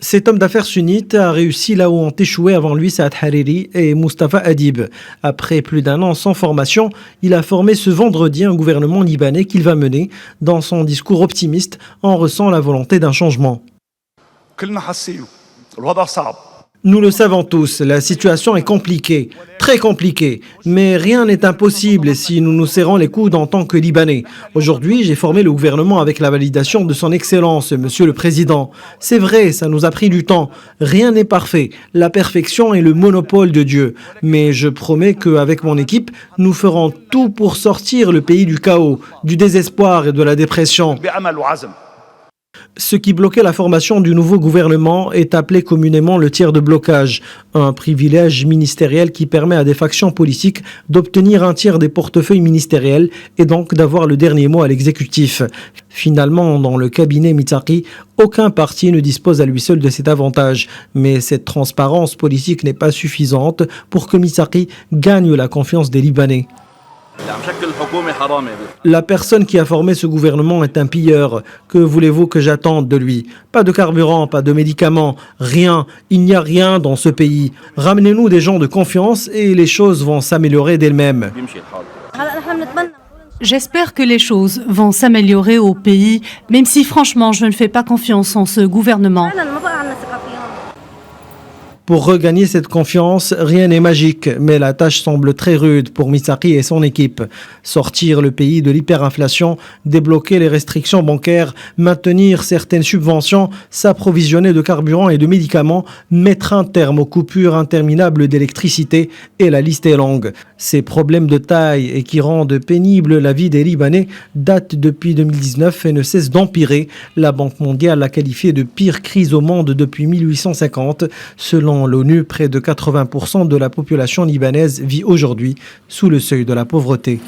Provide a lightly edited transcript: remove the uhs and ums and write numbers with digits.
Cet homme d'affaires sunnite a réussi là où ont échoué avant lui Saad Hariri et Mustafa Adib. Après plus d'un an sans formation, il a formé ce vendredi un gouvernement libanais qu'il va mener. Dans son discours optimiste, on ressent la volonté d'un changement. Nous le savons tous, la situation est compliquée, très compliquée, mais rien n'est impossible si nous nous serrons les coudes en tant que Libanais. Aujourd'hui, j'ai formé le gouvernement avec la validation de son Excellence, Monsieur le Président. C'est vrai, ça nous a pris du temps. Rien n'est parfait. La perfection est le monopole de Dieu. Mais je promets qu'avec mon équipe, nous ferons tout pour sortir le pays du chaos, du désespoir et de la dépression. Ce qui bloquait la formation du nouveau gouvernement est appelé communément le tiers de blocage, un privilège ministériel qui permet à des factions politiques d'obtenir un tiers des portefeuilles ministériels et donc d'avoir le dernier mot à l'exécutif. Finalement, dans le cabinet Mitsaki, aucun parti ne dispose à lui seul de cet avantage. Mais cette transparence politique n'est pas suffisante pour que Mitsaki gagne la confiance des Libanais. La personne qui a formé ce gouvernement est un pilleur. Que voulez-vous que j'attende de lui? Pas de carburant, pas de médicaments, rien. Il n'y a rien dans ce pays. Ramenez-nous des gens de confiance et les choses vont s'améliorer d'elles-mêmes. J'espère que les choses vont s'améliorer au pays, même si franchement je ne fais pas confiance en ce gouvernement. Pour regagner cette confiance, rien n'est magique, mais la tâche semble très rude pour Mitsaki et son équipe. Sortir le pays de l'hyperinflation, débloquer les restrictions bancaires, maintenir certaines subventions, s'approvisionner de carburant et de médicaments, mettre un terme aux coupures interminables d'électricité et la liste est longue. Ces problèmes de taille et qui rendent pénible la vie des Libanais datent depuis 2019 et ne cessent d'empirer. La Banque mondiale l'a qualifié de pire crise au monde depuis 1850. Selon l'ONU, près de 80% de la population libanaise vit aujourd'hui sous le seuil de la pauvreté.